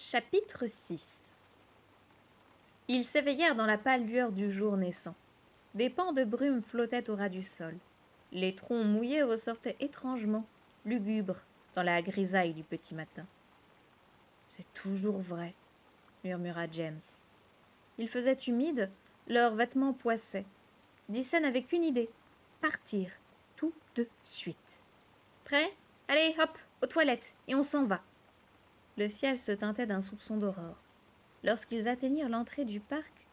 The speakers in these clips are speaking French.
Chapitre 6. Ils s'éveillèrent dans la pâle lueur du jour naissant. Des pans de brume flottaient au ras du sol. Les troncs mouillés ressortaient étrangement, lugubres, dans la grisaille du petit matin. « C'est toujours vrai, » murmura James. Il faisait humide, leurs vêtements poissaient. Dissay n'avait qu'une idée, partir, tout de suite. « Prêt ? Allez, hop, aux toilettes, et on s'en va. » Le ciel se teintait d'un soupçon d'aurore. Lorsqu'ils atteignirent l'entrée du parc...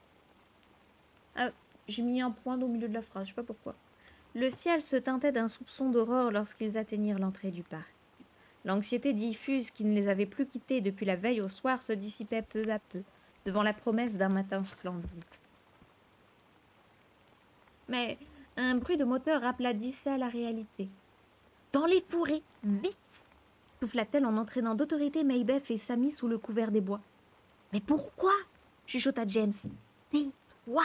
Ah, j'ai mis un point au milieu de la phrase, je sais pas pourquoi. Le ciel se teintait d'un soupçon d'aurore lorsqu'ils atteignirent l'entrée du parc. L'anxiété diffuse qui ne les avait plus quittés depuis la veille au soir se dissipait peu à peu, devant la promesse d'un matin splendide. Mais un bruit de moteur rappela Dissay à la réalité. « Dans les fourrés, vite !» souffla-t-elle en entraînant d'autorité Maybeth et Sammy sous le couvert des bois. « Mais pourquoi ?» chuchota James. « Tais-toi »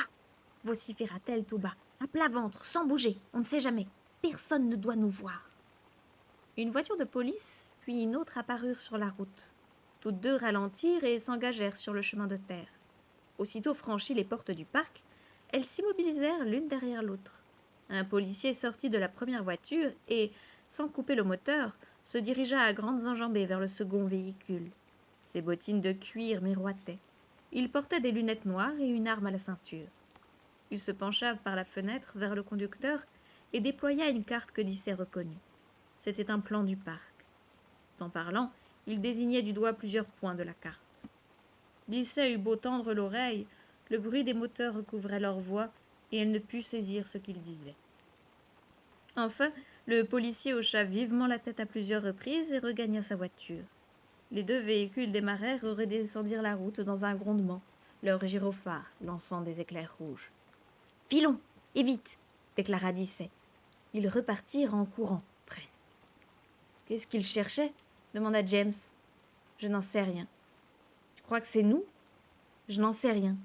vociféra-t-elle tout bas. « À plat ventre, sans bouger, on ne sait jamais. Personne ne doit nous voir. » Une voiture de police, puis une autre apparurent sur la route. Toutes deux ralentirent et s'engagèrent sur le chemin de terre. Aussitôt franchies les portes du parc, elles s'immobilisèrent l'une derrière l'autre. Un policier sortit de la première voiture et, sans couper le moteur, se dirigea à grandes enjambées vers le second véhicule. Ses bottines de cuir miroitaient. Il portait des lunettes noires et une arme à la ceinture. Il se pencha par la fenêtre vers le conducteur et déploya une carte que Dissay reconnut. C'était un plan du parc. En parlant, il désignait du doigt plusieurs points de la carte. Dissay eut beau tendre l'oreille, le bruit des moteurs recouvrait leur voix et elle ne put saisir ce qu'ils disaient. Enfin, le policier hocha vivement la tête à plusieurs reprises et regagna sa voiture. Les deux véhicules démarrèrent et redescendirent la route dans un grondement, leurs gyrophares lançant des éclairs rouges. « Filons, et vite !» déclara Dissay. Ils repartirent en courant, presque. « Qu'est-ce qu'ils cherchaient ?» demanda James. « Je n'en sais rien. »« Tu crois que c'est nous ?»« Je n'en sais rien. »«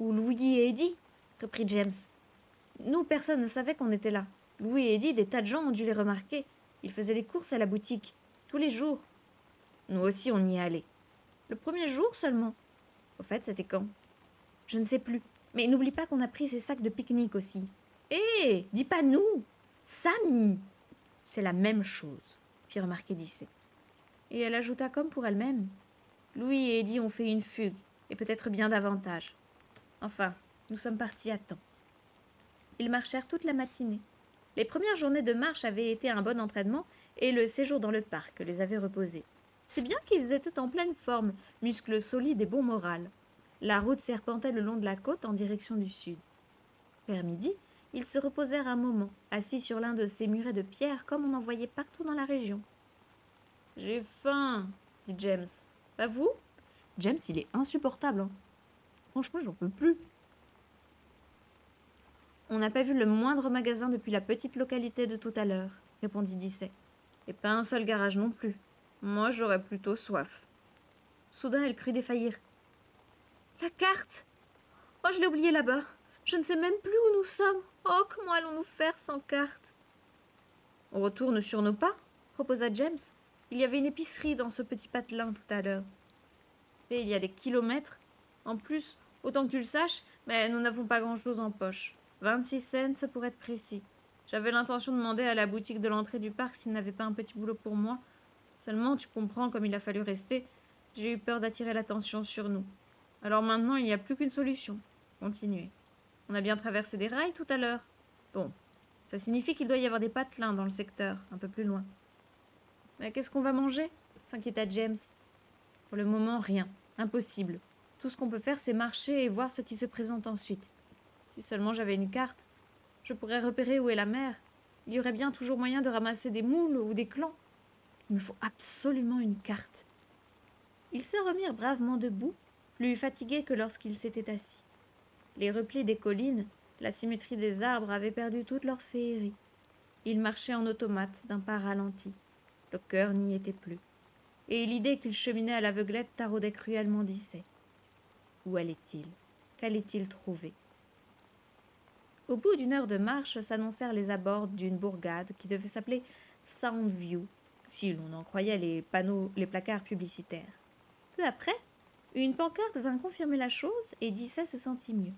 Ou Louis et Eddie ?» reprit James. « Nous, personne ne savait qu'on était là. Louis et Eddie, des tas de gens ont dû les remarquer. Ils faisaient des courses à la boutique, tous les jours. Nous aussi, on y est allés. Le premier jour seulement. Au fait, c'était quand ? Je ne sais plus. Mais n'oublie pas qu'on a pris ces sacs de pique-nique aussi. Hé, dis pas nous, Sammy. C'est la même chose, fit remarquer Dissay. Et elle ajouta comme pour elle-même. Louis et Eddie ont fait une fugue, et peut-être bien davantage. Enfin, nous sommes partis à temps. Ils marchèrent toute la matinée. Les premières journées de marche avaient été un bon entraînement, et le séjour dans le parc les avait reposés. C'est bien qu'ils étaient en pleine forme, muscles solides et bon moral. La route serpentait le long de la côte en direction du sud. Vers midi, ils se reposèrent un moment, assis sur l'un de ces murets de pierre comme on en voyait partout dans la région. « J'ai faim, » dit James. « Pas vous ?» James, il est insupportable. Hein. Franchement, j'en peux plus. « On n'a pas vu le moindre magasin depuis la petite localité de tout à l'heure, » répondit Dissay. « Et pas un seul garage non plus. Moi, j'aurais plutôt soif. » Soudain, elle crut défaillir. « La carte ! Oh, je l'ai oubliée là-bas. Je ne sais même plus où nous sommes. Oh, comment allons-nous faire sans carte ?» « On retourne sur nos pas ?» proposa James. Il y avait une épicerie dans ce petit patelin tout à l'heure. Et il y a des kilomètres. En plus, autant que tu le saches, mais nous n'avons pas grand-chose en poche. 26 cents pour être précis. J'avais l'intention de demander à la boutique de l'entrée du parc s'il n'avait pas un petit boulot pour moi. Seulement, tu comprends, comme il a fallu rester, j'ai eu peur d'attirer l'attention sur nous. Alors maintenant, il n'y a plus qu'une solution. Continuer. On a bien traversé des rails tout à l'heure. Bon, ça signifie qu'il doit y avoir des patelins dans le secteur, un peu plus loin. Mais qu'est-ce qu'on va manger ? S'inquiéta James. Pour le moment, rien. Impossible. Tout ce qu'on peut faire, c'est marcher et voir ce qui se présente ensuite. Si seulement j'avais une carte, je pourrais repérer où est la mer. Il y aurait bien toujours moyen de ramasser des moules ou des clams. Il me faut absolument une carte. Ils se remirent bravement debout, plus fatigués que lorsqu'ils s'étaient assis. Les replis des collines, la symétrie des arbres avaient perdu toute leur féerie. Ils marchaient en automate, d'un pas ralenti. Le cœur n'y était plus. Et l'idée qu'ils cheminaient à l'aveuglette taraudait cruellement Dissay. Où allait-il ? Qu'allait-il trouver ? Au bout d'une heure de marche s'annoncèrent les abords d'une bourgade qui devait s'appeler Soundview, si l'on en croyait les panneaux, les placards publicitaires. Peu après, une pancarte vint confirmer la chose et Dissay se sentit mieux.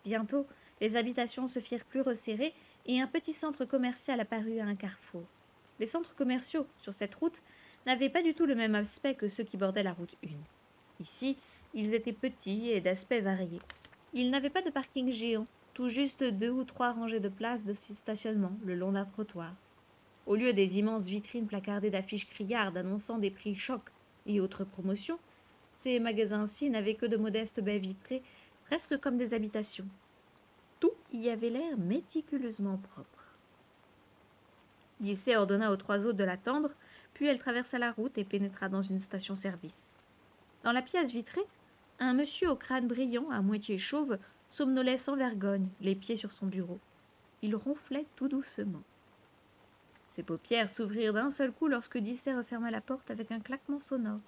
Bientôt, les habitations se firent plus resserrées et un petit centre commercial apparut à un carrefour. Les centres commerciaux, sur cette route, n'avaient pas du tout le même aspect que ceux qui bordaient la route 1. Ici, ils étaient petits et d'aspect varié. Ils n'avaient pas de parking géant, tout juste 2 ou 3 rangées de places de stationnement le long d'un trottoir. Au lieu des immenses vitrines placardées d'affiches criardes annonçant des prix chocs et autres promotions, ces magasins-ci n'avaient que de modestes baies vitrées, presque comme des habitations. Tout y avait l'air méticuleusement propre. Dissay ordonna aux 3 autres de l'attendre, puis elle traversa la route et pénétra dans une station-service. Dans la pièce vitrée, un monsieur au crâne brillant, à moitié chauve, somnolait sans vergogne, les pieds sur son bureau. Il ronflait tout doucement. Ses paupières s'ouvrirent d'un seul coup lorsque Dissay referma la porte avec un claquement sonore.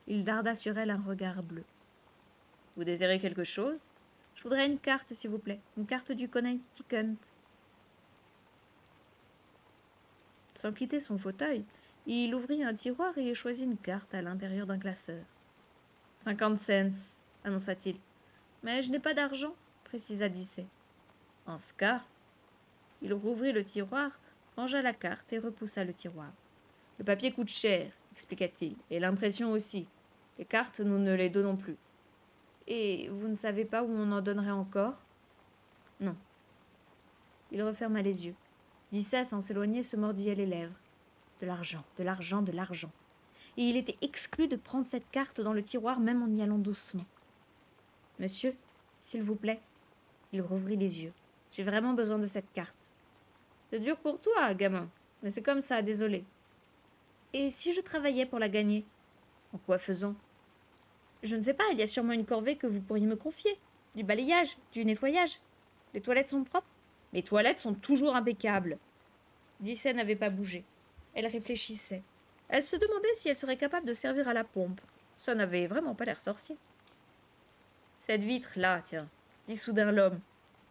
Il darda sur elle un regard bleu. « Vous désirez quelque chose ? Je voudrais une carte, s'il vous plaît. Une carte du Connecticut. » Sans quitter son fauteuil, il ouvrit un tiroir et choisit une carte à l'intérieur d'un classeur. « 50 cents, annonça-t-il. « Mais je n'ai pas d'argent, précisa Dissay. En ce cas, il rouvrit le tiroir, rangea la carte et repoussa le tiroir. Le papier coûte cher, expliqua-t-il, et l'impression aussi. Les cartes, nous ne les donnons plus. Et vous ne savez pas où on en donnerait encore ? Non. Il referma les yeux. Dissay, sans s'éloigner, se mordillait les lèvres. De l'argent, de l'argent, de l'argent. Et il était exclu de prendre cette carte dans le tiroir, même en y allant doucement. Monsieur, s'il vous plaît. Il rouvrit les yeux. J'ai vraiment besoin de cette carte. C'est dur pour toi, gamin, mais c'est comme ça, désolé. Et si je travaillais pour la gagner ? En quoi faisant ? Je ne sais pas, il y a sûrement une corvée que vous pourriez me confier. Du balayage, du nettoyage. Les toilettes sont propres ? Les toilettes sont toujours impeccables. Dissay n'avait pas bougé. Elle réfléchissait. Elle se demandait si elle serait capable de servir à la pompe. Ça n'avait vraiment pas l'air sorcier. Cette vitre-là, tiens, dit soudain l'homme.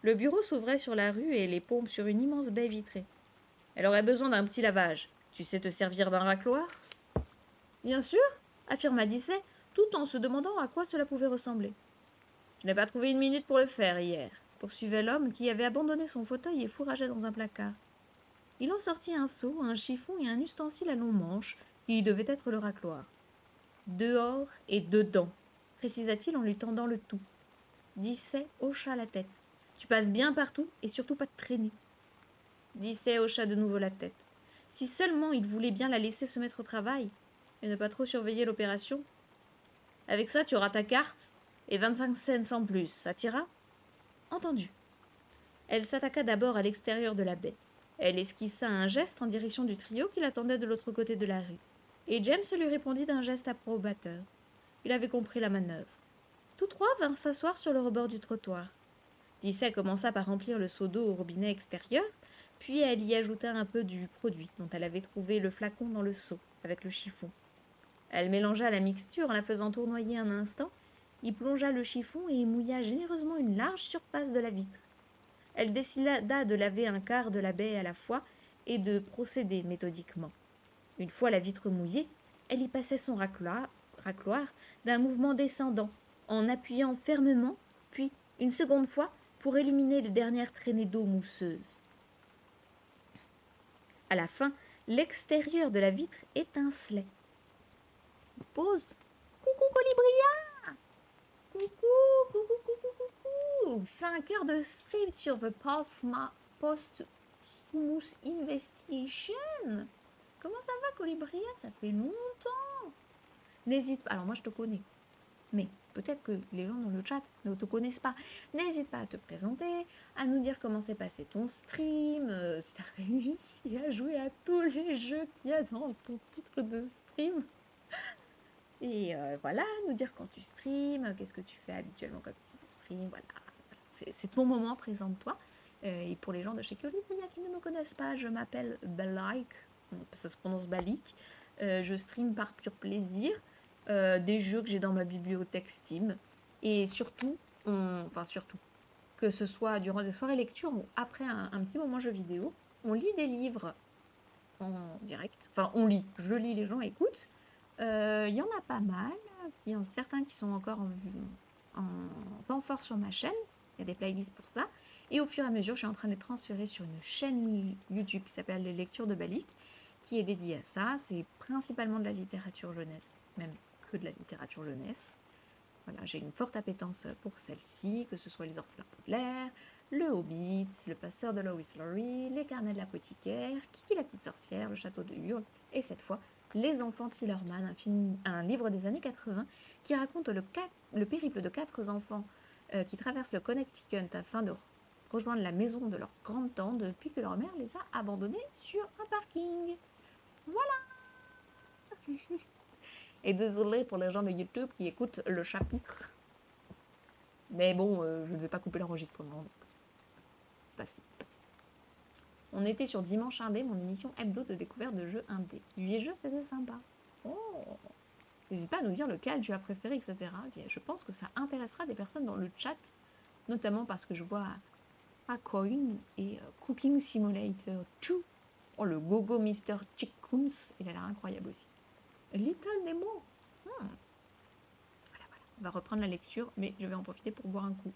Le bureau s'ouvrait sur la rue et les pompes sur une immense baie vitrée. Elle aurait besoin d'un petit lavage. Tu sais te servir d'un racloir ? Bien sûr, affirma Dissay, tout en se demandant à quoi cela pouvait ressembler. Je n'ai pas trouvé une minute pour le faire hier, poursuivait l'homme qui avait abandonné son fauteuil et fourrageait dans un placard. Il en sortit un seau, un chiffon et un ustensile à long manche, qui devait être le racloir. Dehors et dedans, précisa-t-il en lui tendant le tout. Dissay hocha la tête. Tu passes bien partout et surtout pas de traîner. Dissay hocha de nouveau la tête. Si seulement il voulait bien la laisser se mettre au travail et ne pas trop surveiller l'opération. Avec ça, tu auras ta carte et 25 cents en plus. Ça t'ira ? Entendu. Elle s'attaqua d'abord à l'extérieur de la baie. Elle esquissa un geste en direction du trio qui l'attendait de l'autre côté de la rue. Et James lui répondit d'un geste approbateur. Il avait compris la manœuvre. Tous trois vinrent s'asseoir sur le rebord du trottoir. Dissay commença par remplir le seau d'eau au robinet extérieur, puis elle y ajouta un peu du produit dont elle avait trouvé le flacon dans le seau, avec le chiffon. Elle mélangea la mixture en la faisant tournoyer un instant, y plongea le chiffon et y mouilla généreusement une large surface de la vitre. Elle décida de laver un quart de la baie à la fois et de procéder méthodiquement. Une fois la vitre mouillée, elle y passait son racloir d'un mouvement descendant, en appuyant fermement, puis, une seconde fois, pour éliminer les dernières traînées d'eau mousseuse. À la fin, l'extérieur de la vitre étincelait. Pause. Coucou Colibria. Coucou, coucou, coucou, coucou. 5 heures de stream sur The Posthumous Investigation. Comment ça va Colibria? Ça fait longtemps. N'hésite pas. Alors moi je te connais. Mais peut-être que les gens dans le chat ne te connaissent pas. N'hésite pas à te présenter, à nous dire comment s'est passé ton stream, si tu as réussi à jouer à tous les jeux qu'il y a dans ton titre de stream. Et voilà, nous dire quand tu streams, qu'est-ce que tu fais habituellement comme type de stream, voilà. C'est ton moment, présente-toi. Et pour les gens de chez Colibria qui ne me connaissent pas, je m'appelle Balik, ça se prononce Balik. Je stream par pur plaisir. Des jeux que j'ai dans ma bibliothèque Steam et surtout, que ce soit durant des soirées lecture ou après un petit moment jeu vidéo, on lit des livres en direct, enfin on lit, je lis, les gens écoutent, Il y en a pas mal. Il y en a certains qui sont encore en temps fort sur ma chaîne. Il y a des playlists pour ça. Et au fur et à mesure, je suis en train de les transférer sur une chaîne YouTube qui s'appelle Les Lectures de Balik, qui est dédiée à ça. C'est principalement de la littérature jeunesse, même que de la littérature jeunesse. Voilà, j'ai une forte appétence pour celle-ci, que ce soit les Orphelins Baudelaire, le Hobbit, le Passeur de Lois Lorry, les Carnets de l'apothicaire, Kiki la petite sorcière, le Château de Hurle, et cette fois, Les Enfants de Sillerman, un livre des années 80 qui raconte le périple de 4 enfants qui traversent le Connecticut afin de rejoindre la maison de leur grande-tante depuis que leur mère les a abandonnés sur un parking. Voilà. Et désolé pour les gens de YouTube qui écoutent le chapitre. Mais bon, je ne vais pas couper l'enregistrement. Passez. On était sur Dimanche Indé, mon émission hebdo de découverte de jeux indé. Du vieux jeu, c'était sympa. Oh. N'hésite pas à nous dire lequel tu as préféré, etc. Je pense que ça intéressera des personnes dans le chat, notamment parce que je vois Acoin et Cooking Simulator 2. Oh, le Gogo Mr. Chickums, il a l'air incroyable aussi. Little Nemo. Voilà. On va reprendre la lecture, mais je vais en profiter pour boire un coup.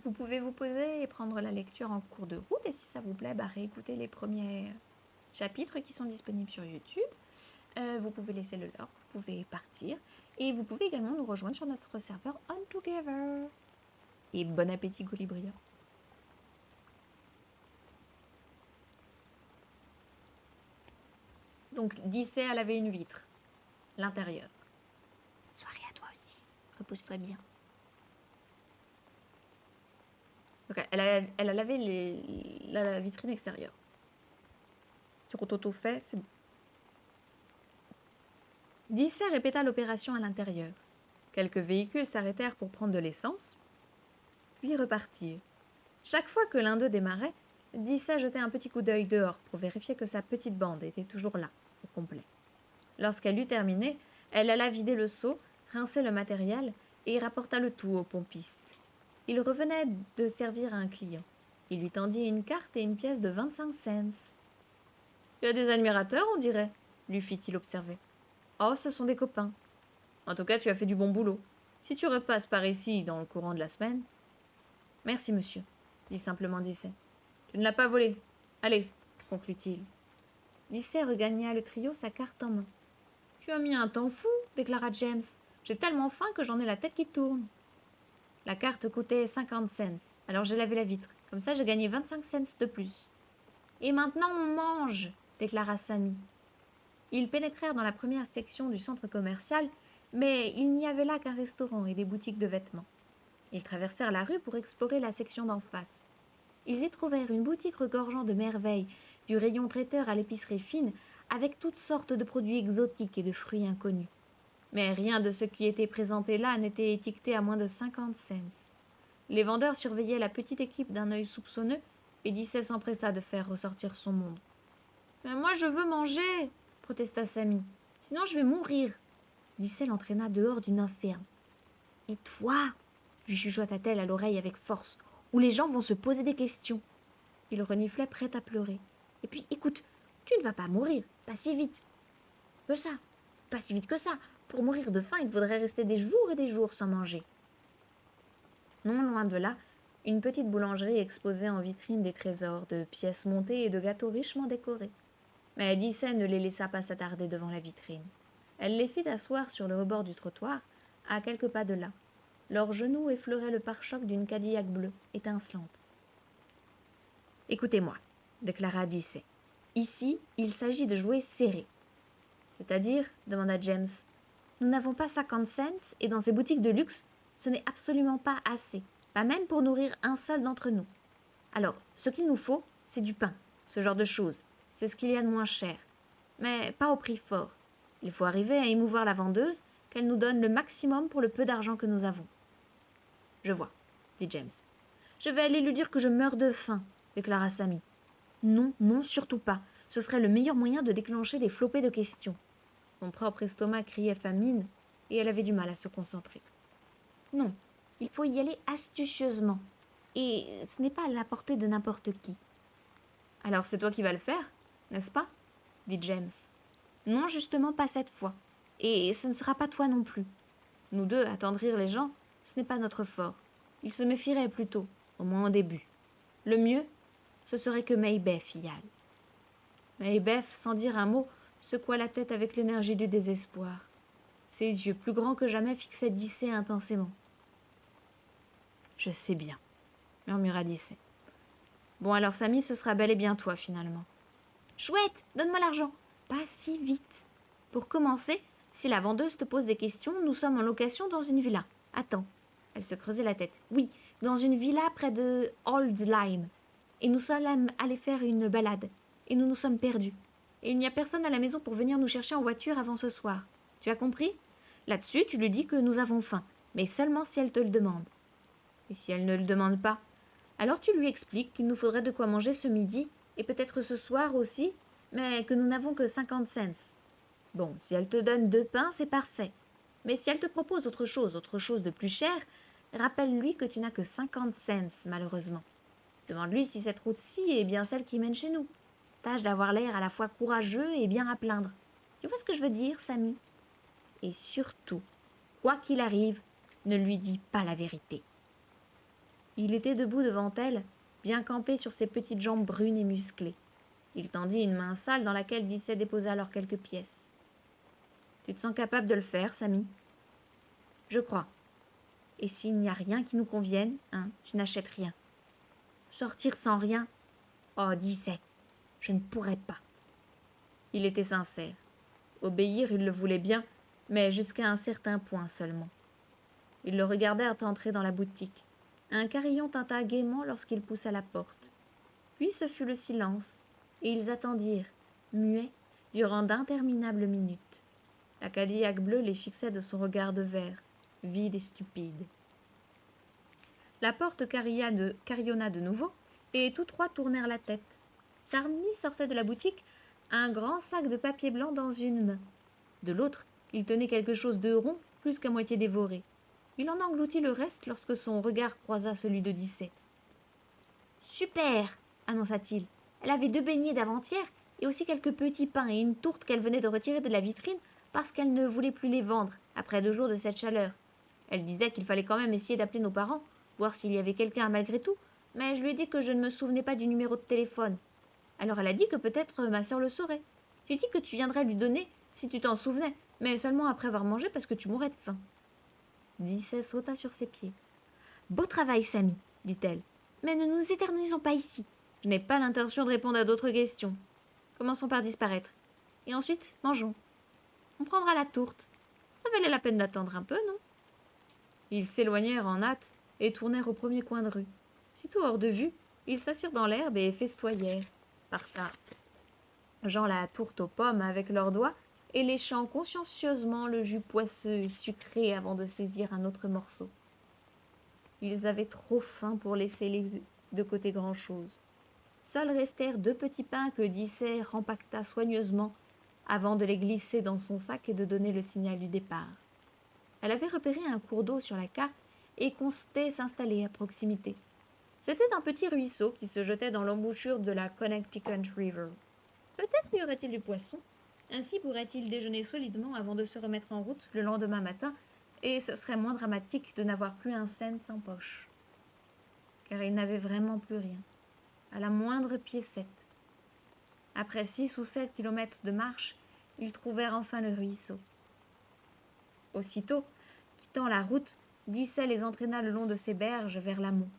Vous pouvez vous poser et prendre la lecture en cours de route, et si ça vous plaît, réécoutez les premiers chapitres qui sont disponibles sur YouTube. Vous pouvez laisser le lurk, vous pouvez partir, et vous pouvez également nous rejoindre sur notre serveur On Together. Et bon appétit, Golibria. Donc, Dissay a lavé une vitre. L'intérieur. Soirée à toi aussi. Repose-toi bien. Donc, elle a lavé la vitrine extérieure. Sur Toto fait, c'est bon. Dissay répéta l'opération à l'intérieur. Quelques véhicules s'arrêtèrent pour prendre de l'essence, puis repartirent. Chaque fois que l'un d'eux démarrait, Dissay jetait un petit coup d'œil dehors pour vérifier que sa petite bande était toujours là, au complet. Lorsqu'elle eut terminé, elle alla vider le seau, rincer le matériel et rapporta le tout au pompiste. Il revenait de servir à un client. Il lui tendit une carte et une pièce de 25 cents. « Tu as des admirateurs, on dirait » lui fit-il observer. « Oh, ce sont des copains. En tout cas, tu as fait du bon boulot. Si tu repasses par ici dans le courant de la semaine... » « Merci, monsieur, » dit simplement Dissay. « Tu ne l'as pas volé. Allez, » conclut-il. Dissay regagna le trio, sa carte en main. « Tu as mis un temps fou, » déclara James. « J'ai tellement faim que j'en ai la tête qui tourne. » La carte coûtait 50 cents, alors j'ai lavé la vitre. Comme ça, j'ai gagné 25 cents de plus. « Et maintenant, on mange » déclara Sammy. Ils pénétrèrent dans la première section du centre commercial, mais il n'y avait là qu'un restaurant et des boutiques de vêtements. Ils traversèrent la rue pour explorer la section d'en face. Ils y trouvèrent une boutique regorgeant de merveilles, du rayon traiteur à l'épicerie fine, avec toutes sortes de produits exotiques et de fruits inconnus. Mais rien de ce qui était présenté là n'était étiqueté à moins de 50 cents. Les vendeurs surveillaient la petite équipe d'un œil soupçonneux, et Dissay s'empressa de faire ressortir son monde. « Mais moi je veux manger !» protesta Sammy. « Sinon je vais mourir !» Dissay l'entraîna dehors d'une inferme. « Et toi ?» lui chuchota-t-elle à l'oreille avec force, « ou les gens vont se poser des questions. » Il reniflait prêt à pleurer. « Et puis, écoute, tu ne vas pas mourir, pas si vite. Que ça, pas si vite que ça. Pour mourir de faim, il faudrait rester des jours et des jours sans manger. » Non loin de là, une petite boulangerie exposait en vitrine des trésors de pièces montées et de gâteaux richement décorés. Mais Dissay ne les laissa pas s'attarder devant la vitrine. Elle les fit asseoir sur le rebord du trottoir, à quelques pas de là. Leurs genoux effleuraient le pare-choc d'une Cadillac bleue, étincelante. « Écoutez-moi, » déclara Dissay. « Ici, il s'agit de jouer serré. »« C'est-à-dire » demanda James. « Nous n'avons pas 50 cents, et dans ces boutiques de luxe, ce n'est absolument pas assez, pas même pour nourrir un seul d'entre nous. Alors, ce qu'il nous faut, c'est du pain, ce genre de choses. C'est ce qu'il y a de moins cher. Mais pas au prix fort. Il faut arriver à émouvoir la vendeuse, qu'elle nous donne le maximum pour le peu d'argent que nous avons. » « Je vois, » dit James. « Je vais aller lui dire que je meurs de faim, » déclara Sammy. « Non, non, surtout pas. Ce serait le meilleur moyen de déclencher des flopées de questions. » Son propre estomac criait famine, et elle avait du mal à se concentrer. Non, il faut y aller astucieusement. Et ce n'est pas à la portée de n'importe qui. Alors c'est toi qui vas le faire, n'est-ce pas? Dit James. Non, justement pas cette fois. Et ce ne sera pas toi non plus. Nous deux, attendrir les gens, ce n'est pas notre fort. Ils se méfieraient plutôt, au moins au début. Le mieux, ce serait que Maybeth y aille. Maybeth, sans dire un mot, secoua la tête avec l'énergie du désespoir. Ses yeux, plus grands que jamais, fixaient Dicey intensément. « Je sais bien, » murmura Dicey. « Bon, alors Samy, ce sera bel et bien toi, finalement. »« Chouette, donne-moi l'argent. »« Pas si vite. Pour commencer, si la vendeuse te pose des questions, nous sommes en location dans une villa. Attends. » Elle se creusait la tête. « Oui, dans une villa près de Old Lyme. Et nous sommes allés faire une balade. Et nous nous sommes perdus. Et il n'y a personne à la maison pour venir nous chercher en voiture avant ce soir. Tu as compris? Là-dessus, tu lui dis que nous avons faim, mais seulement si elle te le demande. Et si elle ne le demande pas? Alors tu lui expliques qu'il nous faudrait de quoi manger ce midi, et peut-être ce soir aussi, mais que nous n'avons que 50 cents. Bon, si elle te donne 2 pains, c'est parfait. Mais si elle te propose autre chose de plus cher, rappelle-lui que tu n'as que 50 cents, malheureusement. Demande-lui si cette route-ci est bien celle qui mène chez nous. Tâche d'avoir l'air à la fois courageux et bien à plaindre. Tu vois ce que je veux dire, Samy? Et surtout, quoi qu'il arrive, ne lui dis pas la vérité. Il était debout devant elle, bien campé sur ses petites jambes brunes et musclées. Il tendit une main sale dans laquelle Dicey déposa alors quelques pièces. « Tu te sens capable de le faire, Samy ?»« Je crois. Et s'il n'y a rien qui nous convienne, tu n'achètes rien. Sortir sans rien? Oh, Dicey, je ne pourrais pas. » Il était sincère. Obéir, il le voulait bien, mais jusqu'à un certain point seulement. Ils le regardèrent entrer dans la boutique. Un carillon tinta gaiement lorsqu'il poussa la porte. Puis ce fut le silence, et ils attendirent, muets, durant d'interminables minutes. La Cadillac bleue les fixait de son regard de verre, vide et stupide. La porte carillonna de nouveau, et tous trois tournèrent la tête. Samy sortait de la boutique, un grand sac de papier blanc dans une main. De l'autre, il tenait quelque chose de rond, plus qu'à moitié dévoré. Il en engloutit le reste lorsque son regard croisa celui de Dicey. « Super !» annonça-t-il. Elle avait 2 beignets d'avant-hier et aussi quelques petits pains et une tourte qu'elle venait de retirer de la vitrine parce qu'elle ne voulait plus les vendre après 2 jours de cette chaleur. Elle disait qu'il fallait quand même essayer d'appeler nos parents, voir s'il y avait quelqu'un malgré tout, mais je lui ai dit que je ne me souvenais pas du numéro de téléphone. Alors elle a dit que peut-être ma sœur le saurait. J'ai dit que tu viendrais lui donner si tu t'en souvenais, mais seulement après avoir mangé parce que tu mourrais de faim. Dicey sauta sur ses pieds. « Beau travail, Samy, dit-elle. Mais ne nous éternisons pas ici. Je n'ai pas l'intention de répondre à d'autres questions. Commençons par disparaître. Et ensuite, mangeons. On prendra la tourte. Ça valait la peine d'attendre un peu, non ?» Ils s'éloignèrent en hâte et tournèrent au premier coin de rue. Sitôt hors de vue, ils s'assirent dans l'herbe et festoyèrent. Partageant la tourte aux pommes avec leurs doigts et léchant consciencieusement le jus poisseux et sucré avant de saisir un autre morceau. Ils avaient trop faim pour laisser de côté grand-chose. Seuls restèrent 2 petits pains que Dicey rempacta soigneusement avant de les glisser dans son sac et de donner le signal du départ. Elle avait repéré un cours d'eau sur la carte et comptait s'installer à proximité. C'était un petit ruisseau qui se jetait dans l'embouchure de la Connecticut River. Peut-être y aurait-il du poisson. Ainsi pourrait-il déjeuner solidement avant de se remettre en route le lendemain matin, et ce serait moins dramatique de n'avoir plus un cent en poche. Car il n'avait vraiment plus rien, à la moindre piécette. Après 6 ou 7 kilomètres de marche, ils trouvèrent enfin le ruisseau. Aussitôt, quittant la route, Dicey les entraîna le long de ses berges vers l'amont.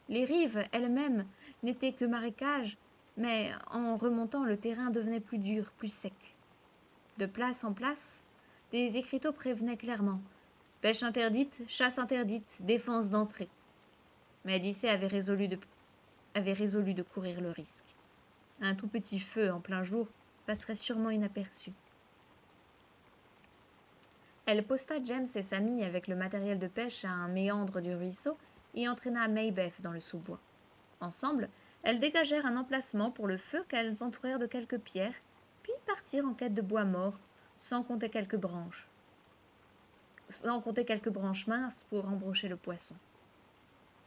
Les rives elles-mêmes n'étaient que marécages, mais en remontant le terrain devenait plus dur, plus sec. De place en place, des écriteaux prévenaient clairement « Pêche interdite, chasse interdite, défense d'entrée ». Mais Dicey avait résolu de courir le risque. Un tout petit feu en plein jour passerait sûrement inaperçu. Elle posta James et Samy avec le matériel de pêche à un méandre du ruisseau et entraîna Maybeth dans le sous-bois. Ensemble, elles dégagèrent un emplacement pour le feu qu'elles entourèrent de quelques pierres, puis partirent en quête de bois mort, sans compter quelques branches. sans compter quelques branches minces pour embrocher le poisson.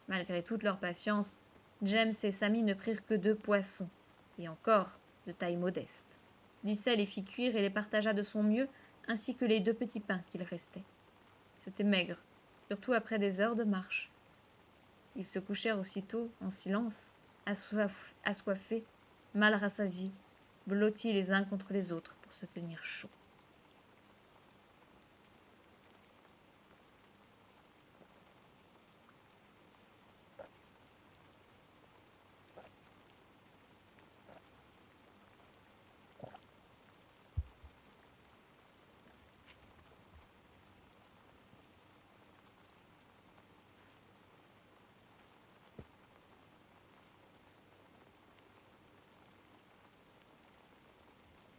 Malgré toute leur patience, James et Sammy ne prirent que 2 poissons, et encore de taille modeste. Dicey les fit cuire et les partagea de son mieux, ainsi que les 2 petits pains qu'il restait. C'était maigre, surtout après des heures de marche. Ils se couchèrent aussitôt, en silence, assoiffés, mal rassasiés, blottis les uns contre les autres pour se tenir chaud.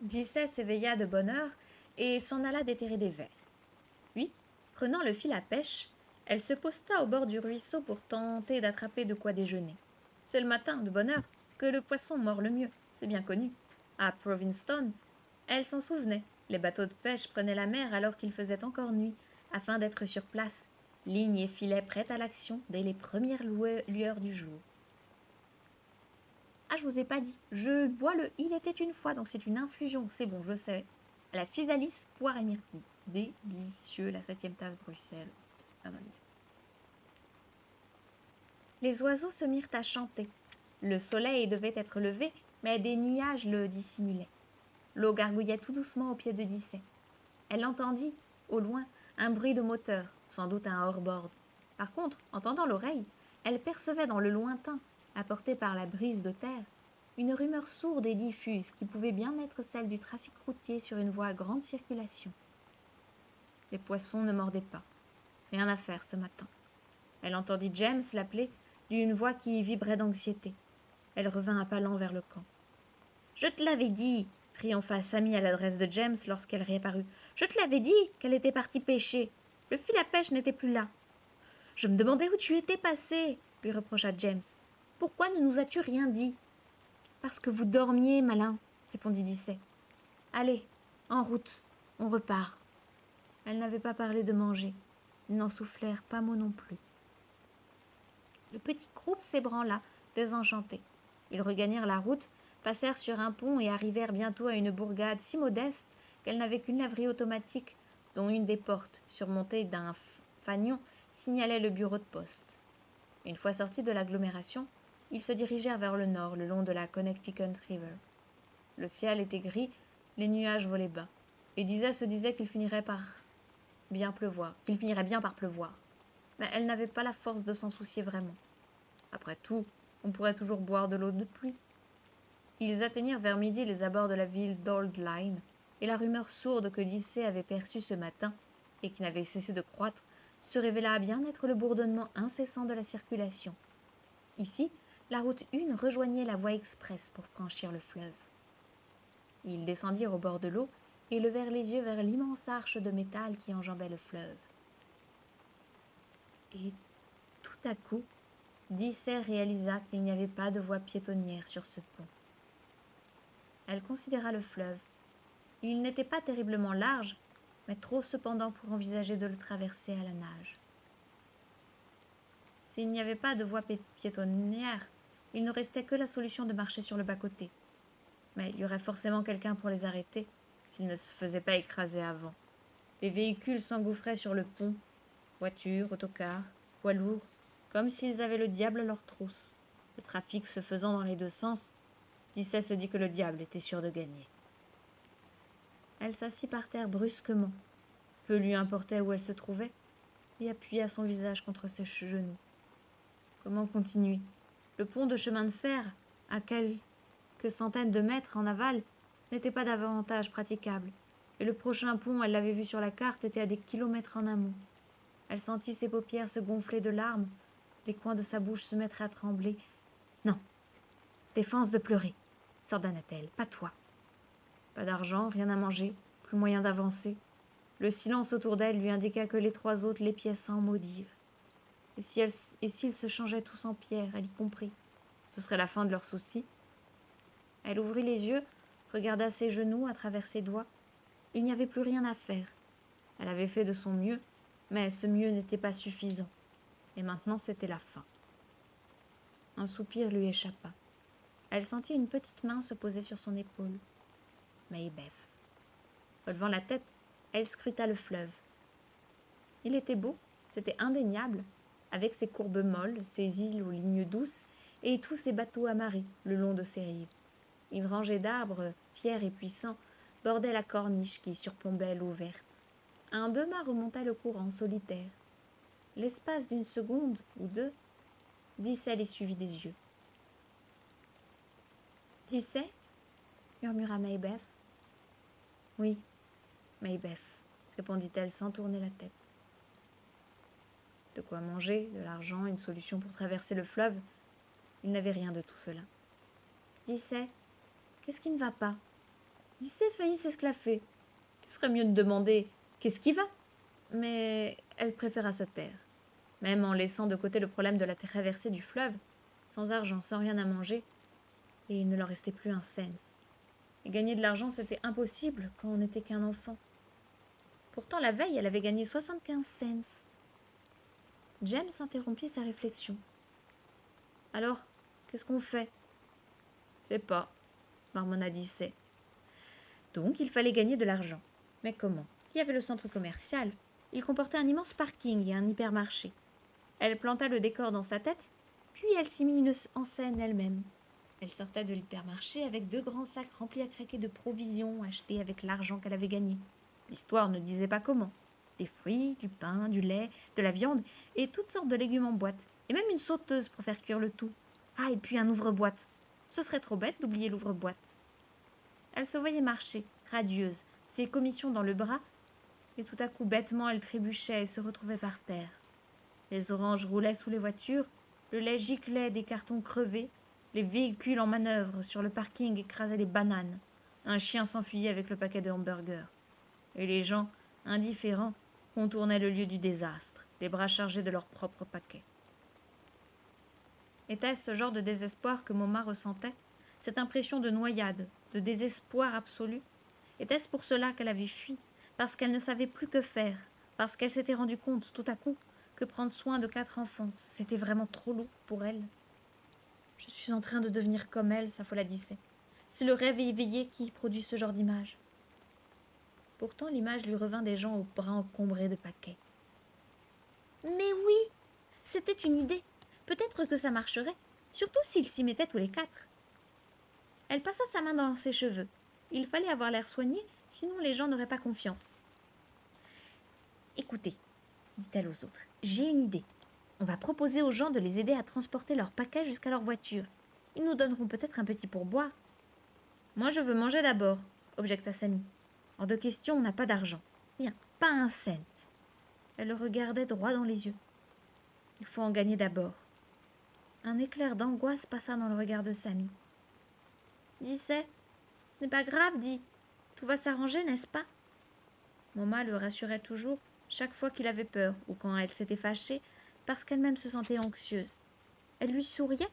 Dicey s'éveilla de bonne heure et s'en alla déterrer des vers. Puis, prenant le fil à pêche, elle se posta au bord du ruisseau pour tenter d'attraper de quoi déjeuner. C'est le matin, de bonne heure, que le poisson mord le mieux, c'est bien connu. À Provincetown, elle s'en souvenait. Les bateaux de pêche prenaient la mer alors qu'il faisait encore nuit, afin d'être sur place, lignes et filets prêts à l'action dès les premières lueurs du jour. Ah, je vous ai pas dit, je bois le Il était une fois, donc c'est une infusion, c'est bon, je sais. À la physalis, poire et myrtille. Délicieux, la 7e tasse Bruxelles. Ah, mamie. Les oiseaux se mirent à chanter. Le soleil devait être levé, mais des nuages le dissimulaient. L'eau gargouillait tout doucement au pied de Dicey. Elle entendit, au loin, un bruit de moteur, sans doute un hors-bord. Par contre, en tendant l'oreille, elle percevait dans le lointain, apportée par la brise de terre, une rumeur sourde et diffuse qui pouvait bien être celle du trafic routier sur une voie à grande circulation. Les poissons ne mordaient pas. Rien à faire ce matin. Elle entendit James l'appeler d'une voix qui vibrait d'anxiété. Elle revint à pas lents vers le camp. « Je te l'avais dit !» triompha Sammy à l'adresse de James lorsqu'elle réapparut. « Je te l'avais dit qu'elle était partie pêcher. Le fil à pêche n'était plus là. »« Je me demandais où tu étais passé, » lui reprocha James. « Pourquoi ne nous as-tu rien dit ?»« Parce que vous dormiez, malin, » répondit Dicey. « Allez, en route, on repart. » Elle n'avait pas parlé de manger. Ils n'en soufflèrent pas mot non plus. Le petit groupe s'ébranla, désenchanté. Ils regagnèrent la route, passèrent sur un pont et arrivèrent bientôt à une bourgade si modeste qu'elle n'avait qu'une laverie automatique, dont une des portes, surmontée d'un fanion, signalait le bureau de poste. Une fois sortis de l'agglomération, ils se dirigèrent vers le nord, le long de la Connecticut River. Le ciel était gris, les nuages volaient bas, et Dicey se disait qu'il finirait bien par pleuvoir. Mais elle n'avait pas la force de s'en soucier vraiment. Après tout, on pourrait toujours boire de l'eau de pluie. Ils atteignirent vers midi les abords de la ville d'Old Lyme, et la rumeur sourde que Dicey avait perçue ce matin, et qui n'avait cessé de croître, se révéla à bien être le bourdonnement incessant de la circulation. Ici, la route 1 rejoignait la voie express pour franchir le fleuve. Ils descendirent au bord de l'eau et levèrent les yeux vers l'immense arche de métal qui enjambait le fleuve. Et tout à coup, Dicey réalisa qu'il n'y avait pas de voie piétonnière sur ce pont. Elle considéra le fleuve. Il n'était pas terriblement large, mais trop cependant pour envisager de le traverser à la nage. S'il n'y avait pas de voie piétonnière, il ne restait que la solution de marcher sur le bas-côté. Mais il y aurait forcément quelqu'un pour les arrêter, s'ils ne se faisaient pas écraser avant. Les véhicules s'engouffraient sur le pont, voitures, autocars, poids lourds, comme s'ils avaient le diable à leur trousse. Le trafic se faisant dans les 2 sens, Dicey se dit que le diable était sûr de gagner. Elle s'assit par terre brusquement. Peu lui importait où elle se trouvait, et appuya son visage contre ses genoux. Comment continuer? Le pont de chemin de fer, à quelques centaines de mètres en aval, n'était pas davantage praticable, et le prochain pont, elle l'avait vu sur la carte, était à des kilomètres en amont. Elle sentit ses paupières se gonfler de larmes, les coins de sa bouche se mettre à trembler. « Non, défense de pleurer, » s'ordonna-t-elle, « pas toi. » Pas d'argent, rien à manger, plus moyen d'avancer. Le silence autour d'elle lui indiqua que les 3 autres l'épiaient sans mot dire. Et s'ils se changeaient tous en pierre, elle y comprit. Ce serait la fin de leurs soucis. Elle ouvrit les yeux, regarda ses genoux à travers ses doigts. Il n'y avait plus rien à faire. Elle avait fait de son mieux, Mais ce mieux n'était pas suffisant. Et maintenant, c'était la fin. Un soupir lui échappa. Elle sentit une petite main se poser sur son épaule. Maybeth. Relevant la tête, elle scruta le fleuve. Il était beau, c'était indéniable, avec ses courbes molles, ses îles aux lignes douces et tous ses bateaux amarrés le long de ses rives. Une rangée d'arbres, fiers et puissants, bordait la corniche qui surplombait l'eau verte. Un deux-mâts remontait le courant solitaire. L'espace d'une seconde ou deux, Dissay les suivit des yeux. « Dissay » murmura Maybeth. « Oui, Maybeth, » répondit-elle sans tourner la tête. De quoi manger, de l'argent, une solution pour traverser le fleuve. Il n'avait rien de tout cela. « Dissay, qu'est-ce qui ne va pas ?» Dissay faillit s'esclaffer. Tu ferais mieux de demander « Qu'est-ce qui va ?» Mais elle préféra se taire. Même en laissant de côté le problème de la traversée du fleuve, sans argent, sans rien à manger, et il ne leur restait plus un cens. Et gagner de l'argent, c'était impossible quand on n'était qu'un enfant. Pourtant, la veille, elle avait gagné 75 cents. James interrompit sa réflexion. « Alors, qu'est-ce qu'on fait ?»« C'est pas, » marmonna Dissay. Donc, il fallait gagner de l'argent. Mais comment ? Il y avait le centre commercial. Il comportait un immense parking et un hypermarché. Elle planta le décor dans sa tête, puis elle s'y mit en scène elle-même. Elle sortait de l'hypermarché avec 2 grands sacs remplis à craquer de provisions achetées avec l'argent qu'elle avait gagné. L'histoire ne disait pas comment. Des fruits, du pain, du lait, de la viande et toutes sortes de légumes en boîte. Et même une sauteuse pour faire cuire le tout. Ah, et puis un ouvre-boîte. Ce serait trop bête d'oublier l'ouvre-boîte. Elle se voyait marcher, radieuse, ses commissions dans le bras, et tout à coup, bêtement, elle trébuchait et se retrouvait par terre. Les oranges roulaient sous les voitures, le lait giclait des cartons crevés, les véhicules en manœuvre sur le parking écrasaient des bananes. Un chien s'enfuyait avec le paquet de hamburgers. Et les gens, indifférents, contournaient le lieu du désastre, les bras chargés de leurs propres paquets. Était-ce ce genre de désespoir que Moma ressentait, cette impression de noyade, de désespoir absolu? Était-ce pour cela qu'elle avait fui, parce qu'elle ne savait plus que faire, parce qu'elle s'était rendue compte tout à coup que prendre soin de 4 enfants, c'était vraiment trop lourd pour elle? Je suis en train de devenir comme elle, s'affola Dissay. C'est le rêve éveillé qui produit ce genre d'image. Pourtant, l'image lui revint des gens aux bras encombrés de paquets. Mais oui, c'était une idée. Peut-être que ça marcherait, surtout s'ils s'y mettaient tous les 4. Elle passa sa main dans ses cheveux. Il fallait avoir l'air soigné, sinon les gens n'auraient pas confiance. « Écoutez, » dit-elle aux autres, « j'ai une idée. On va proposer aux gens de les aider à transporter leurs paquets jusqu'à leur voiture. Ils nous donneront peut-être un petit pourboire. »« Moi, je veux manger d'abord, » objecta Sammy. « Hors de question, on n'a pas d'argent. Rien, pas un cent. » Elle le regardait droit dans les yeux. « Il faut en gagner d'abord. » Un éclair d'angoisse passa dans le regard de Sammy. « Dissay, ce n'est pas grave, dis. Tout va s'arranger, n'est-ce pas ?» Moma le rassurait toujours chaque fois qu'il avait peur ou quand elle s'était fâchée parce qu'elle-même se sentait anxieuse. Elle lui souriait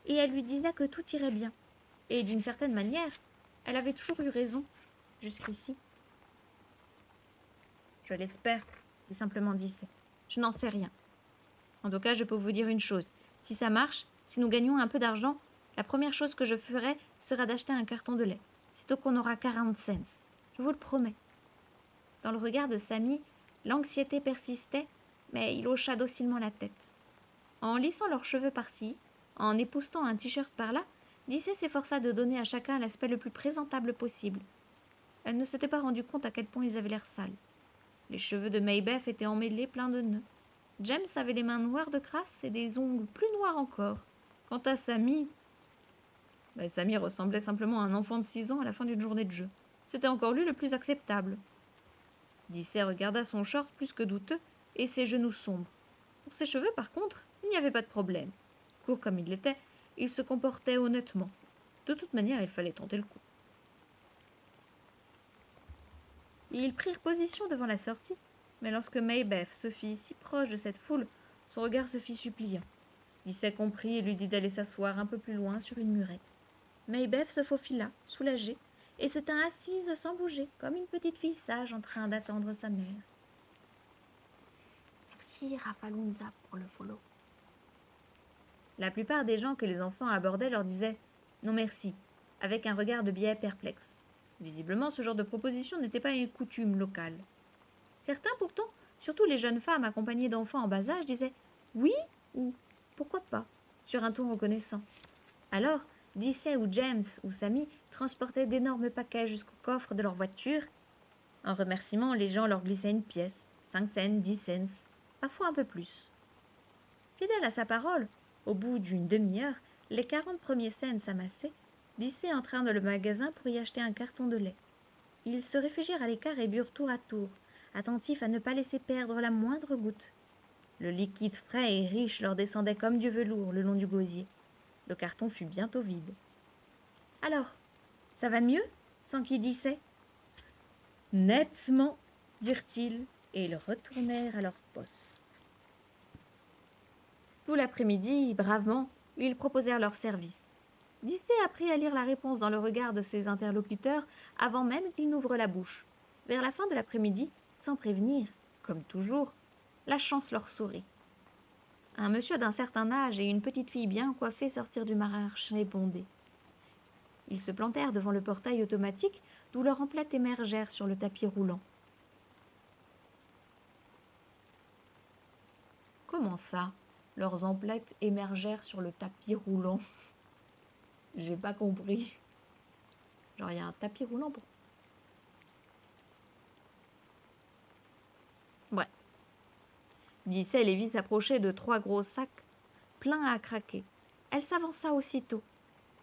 et elle lui disait que tout irait bien. Et d'une certaine manière, elle avait toujours eu raison, jusqu'ici. « Je l'espère, » dit simplement Dissay. « Je n'en sais rien. En tout cas, je peux vous dire une chose. Si ça marche, si nous gagnons un peu d'argent, la première chose que je ferai sera d'acheter un carton de lait, sitôt qu'on aura 40 cents. Je vous le promets. » Dans le regard de Sammy, l'anxiété persistait, mais il hocha docilement la tête. En lissant leurs cheveux par-ci, en époussetant un t-shirt par-là, Dissay s'efforça de donner à chacun l'aspect le plus présentable possible. Elle ne s'était pas rendue compte à quel point ils avaient l'air sales. Les cheveux de Maybeth étaient emmêlés, pleins de nœuds. James avait les mains noires de crasse et des ongles plus noirs encore. Quant à Sammy... Sammy ressemblait simplement à un enfant de 6 ans à la fin d'une journée de jeu. C'était encore lui le plus acceptable. Dissay regarda son short plus que douteux et ses genoux sombres. Pour ses cheveux, par contre, il n'y avait pas de problème. Court comme il l'était, il se comportait honnêtement. De toute manière, il fallait tenter le coup. Ils prirent position devant la sortie, mais lorsque Maybeth se fit si proche de cette foule, son regard se fit suppliant. Dissay comprit et lui dit d'aller s'asseoir un peu plus loin sur une murette. Maybeth se faufila, soulagée, et se tint assise sans bouger, comme une petite fille sage en train d'attendre sa mère. Merci Rafalunza pour le follow. La plupart des gens que les enfants abordaient leur disaient « Non merci », avec un regard de biais perplexe. Visiblement, ce genre de proposition n'était pas une coutume locale. Certains pourtant, surtout les jeunes femmes accompagnées d'enfants en bas âge, disaient « Oui » ou « Pourquoi pas » sur un ton reconnaissant. Alors, Dissay ou James ou Sammy transportaient d'énormes paquets jusqu'au coffre de leur voiture. En remerciement, les gens leur glissaient une pièce, 5 cents, 10 cents, parfois un peu plus. Fidèle à sa parole, au bout d'une demi-heure, les 40 premiers cents amassés, Dissay entra dans le magasin pour y acheter un carton de lait. Ils se réfugièrent à l'écart et burent tour à tour, attentifs à ne pas laisser perdre la moindre goutte. Le liquide frais et riche leur descendait comme du velours le long du gosier. Le carton fut bientôt vide. « Alors, ça va mieux » s'enquit Dissay. « Nettement, dirent-ils, et ils retournèrent à leur poste. Tout l'après-midi, bravement, ils proposèrent leur service. Dissay apprit à lire la réponse dans le regard de ses interlocuteurs avant même qu'ils n'ouvrent la bouche. Vers la fin de l'après-midi, sans prévenir, comme toujours, la chance leur sourit. Un monsieur d'un certain âge et une petite fille bien coiffée sortirent du marché bondé. Ils se plantèrent devant le portail automatique d'où leurs emplettes émergèrent sur le tapis roulant. « Comment ça, leurs emplettes émergèrent sur le tapis roulant ?» J'ai pas compris. Genre, il y a un tapis roulant pour... Bref. Dissay les vit s'approcher de 3 gros sacs, pleins à craquer. Elle s'avança aussitôt.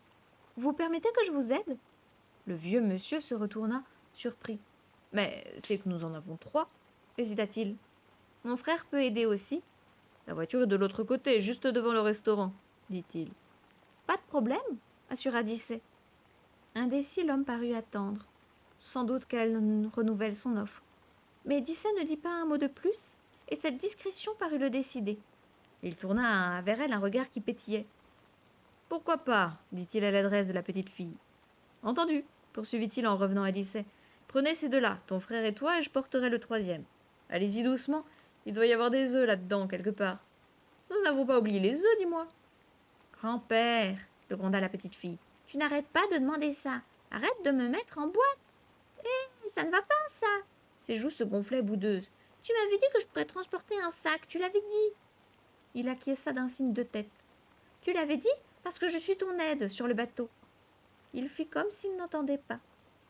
« Vous permettez que je vous aide ?» Le vieux monsieur se retourna, surpris. « Mais c'est que nous en avons 3, hésita-t-il. « Mon frère peut aider aussi. »« La voiture est de l'autre côté, juste devant le restaurant, » dit-il. « Pas de problème, » assura Dissay. Indécis, l'homme parut attendre. Sans doute qu'elle renouvelle son offre. Mais Dissay ne dit pas un mot de plus, et cette discrétion parut le décider. Il tourna vers elle un regard qui pétillait. « Pourquoi pas ?» dit-il à l'adresse de la petite fille. « Entendu, » poursuivit-il en revenant à Dissay. « Prenez ces 2-là, ton frère et toi, et je porterai le 3e. Allez-y doucement, il doit y avoir des œufs là-dedans, quelque part. Nous n'avons pas oublié les œufs, dis-moi. »« Grand-père, » le gronda la petite fille, « tu n'arrêtes pas de demander ça. Arrête de me mettre en boîte. Eh, ça ne va pas, ça. » Ses joues se gonflaient boudeuses. « Tu m'avais dit que je pourrais transporter un sac, tu l'avais dit. » Il acquiesça d'un signe de tête. « Tu l'avais dit parce que je suis ton aide sur le bateau. » Il fit comme s'il n'entendait pas.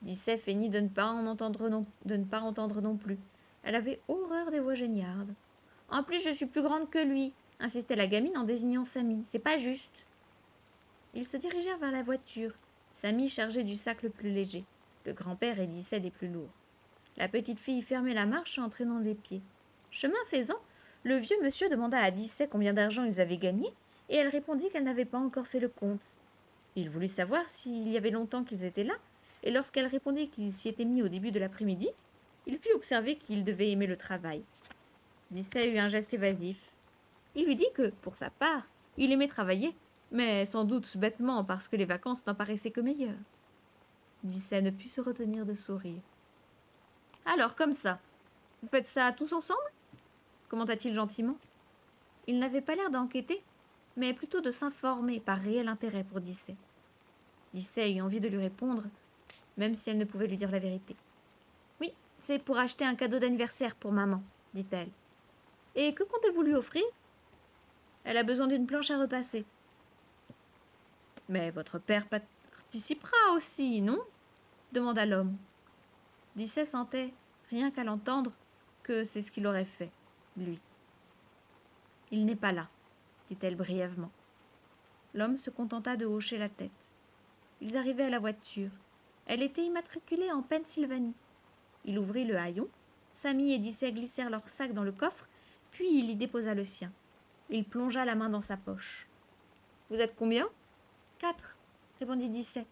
Dissay feignit de ne pas entendre non plus. Elle avait horreur des voix géniardes. « En plus, je suis plus grande que lui, » insistait la gamine en désignant Sammy. « C'est pas juste. » Ils se dirigèrent vers la voiture, Sammy chargé du sac le plus léger, le grand-père et Dissay des plus lourds. La petite fille fermait la marche en traînant les pieds. Chemin faisant, le vieux monsieur demanda à Dissay combien d'argent ils avaient gagné, et elle répondit qu'elle n'avait pas encore fait le compte. Il voulut savoir s'il y avait longtemps qu'ils étaient là, et lorsqu'elle répondit qu'ils s'y étaient mis au début de l'après-midi, il fit observer qu'il devait aimer le travail. Dissay eut un geste évasif. Il lui dit que, pour sa part, il aimait travailler, mais sans doute bêtement parce que les vacances n'en paraissaient que meilleures. Dissay ne put se retenir de sourire. « Alors, comme ça, vous faites ça tous ensemble ?» commenta-t-il gentiment. Il n'avait pas l'air d'enquêter, mais plutôt de s'informer par réel intérêt pour Dissay. Dissay eut envie de lui répondre, même si elle ne pouvait lui dire la vérité. « Oui, c'est pour acheter un cadeau d'anniversaire pour maman, » dit-elle. « Et que comptez-vous lui offrir ?»« Elle a besoin d'une planche à repasser. »« Mais votre père participera aussi, non ?» demanda l'homme. Dissay sentait, rien qu'à l'entendre, que c'est ce qu'il aurait fait, lui. « Il n'est pas là, » dit-elle brièvement. L'homme se contenta de hocher la tête. Ils arrivaient à la voiture. Elle était immatriculée en Pennsylvanie. Il ouvrit le haillon. Sammy et Dissay glissèrent leur sac dans le coffre, puis il y déposa le sien. Il plongea la main dans sa poche. « Vous êtes combien ?»« 4, » répondit Dissay.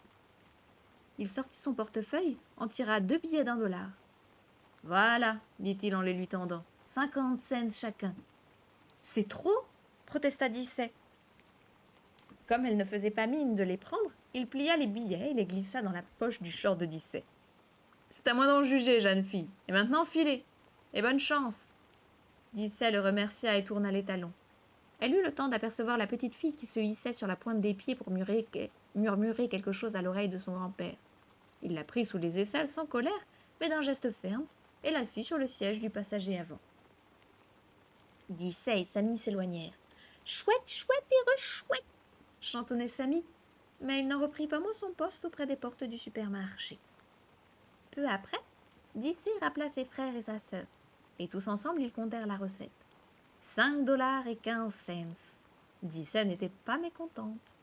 Il sortit son portefeuille, en tira 2 billets d'$1. « Voilà, » dit-il en les lui tendant, 50 cents chacun. « C'est trop ?» protesta Dissay. Comme elle ne faisait pas mine de les prendre, il plia les billets et les glissa dans la poche du short de Dissay. « C'est à moi d'en juger, jeune fille. Et maintenant, filez. Et bonne chance. » Dissay le remercia et tourna les talons. Elle eut le temps d'apercevoir la petite fille qui se hissait sur la pointe des pieds pour murmurer quelque chose à l'oreille de son grand-père. Il la prit sous les aisselles sans colère, mais d'un geste ferme, et l'assit sur le siège du passager avant. Dissay et Sammy s'éloignèrent. Chouette, chouette et re-chouette, chantonnait Sammy, mais il n'en reprit pas moins son poste auprès des portes du supermarché. Peu après, Dissay rappela ses frères et sa sœur, et tous ensemble ils comptèrent la recette. 5 $ et 15 cents. Dissay n'était pas mécontente.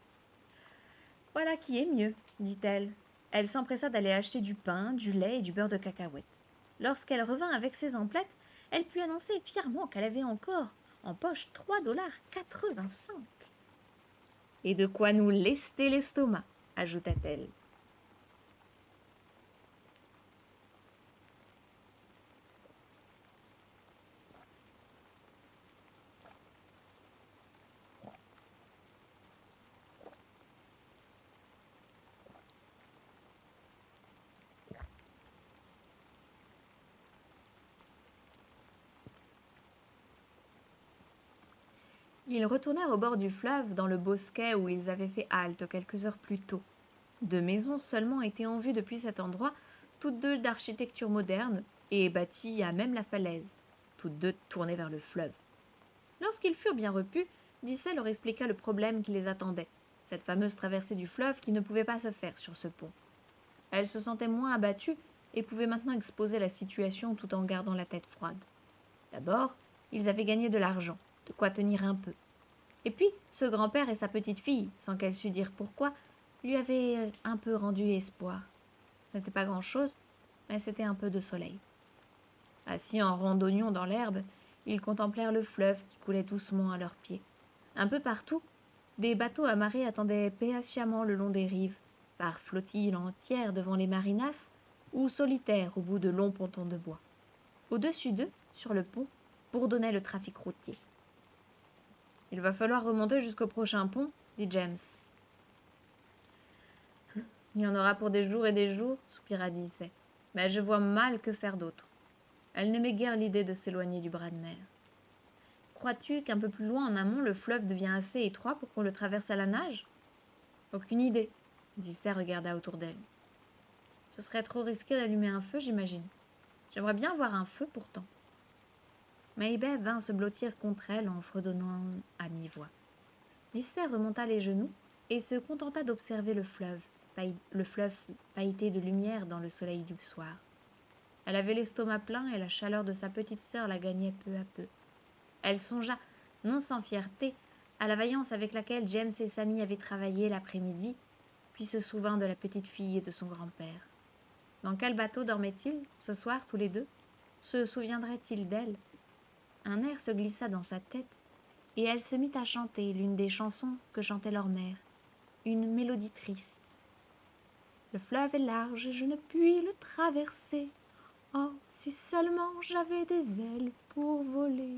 Voilà qui est mieux, dit-elle. Elle s'empressa d'aller acheter du pain, du lait et du beurre de cacahuète. Lorsqu'elle revint avec ses emplettes, elle put annoncer fièrement qu'elle avait encore en poche 3,85 $. Et de quoi nous lester l'estomac, ajouta-t-elle. Ils retournèrent au bord du fleuve, dans le bosquet où ils avaient fait halte quelques heures plus tôt. 2 maisons seulement étaient en vue depuis cet endroit, toutes deux d'architecture moderne et bâties à même la falaise, toutes deux tournées vers le fleuve. Lorsqu'ils furent bien repus, Dissay leur expliqua le problème qui les attendait, cette fameuse traversée du fleuve qui ne pouvait pas se faire sur ce pont. Elle se sentait moins abattue et pouvait maintenant exposer la situation tout en gardant la tête froide. D'abord, ils avaient gagné de l'argent, de quoi tenir un peu. Et puis, ce grand-père et sa petite-fille, sans qu'elle sût dire pourquoi, lui avaient un peu rendu espoir. Ce n'était pas grand-chose, mais c'était un peu de soleil. Assis en rond d'oignons dans l'herbe, ils contemplèrent le fleuve qui coulait doucement à leurs pieds. Un peu partout, des bateaux amarrés attendaient patiemment le long des rives, par flottilles entières devant les marinas ou solitaires au bout de longs pontons de bois. Au-dessus d'eux, sur le pont, bourdonnait le trafic routier. « Il va falloir remonter jusqu'au prochain pont, » dit James. « Il y en aura pour des jours et des jours, » soupira Dissay. « Mais je vois mal que faire d'autre. » Elle n'aimait guère l'idée de s'éloigner du bras de mer. « Crois-tu qu'un peu plus loin en amont, le fleuve devient assez étroit pour qu'on le traverse à la nage ?»« Aucune idée. » Dissay regarda autour d'elle. « Ce serait trop risqué d'allumer un feu, j'imagine. J'aimerais bien voir un feu, pourtant. » Maybeth vint se blottir contre elle en fredonnant à mi-voix. Dissay remonta les genoux et se contenta d'observer le fleuve pailleté de lumière dans le soleil du soir. Elle avait l'estomac plein et la chaleur de sa petite sœur la gagnait peu à peu. Elle songea, non sans fierté, à la vaillance avec laquelle James et Sammy avaient travaillé l'après-midi, puis se souvint de la petite fille et de son grand-père. Dans quel bateau dormaient-ils, ce soir, tous les deux? Se souviendrait-il d'elle? Un air se glissa dans sa tête, et elle se mit à chanter l'une des chansons que chantait leur mère, une mélodie triste. Le fleuve est large et je ne puis le traverser. Oh, si seulement j'avais des ailes pour voler.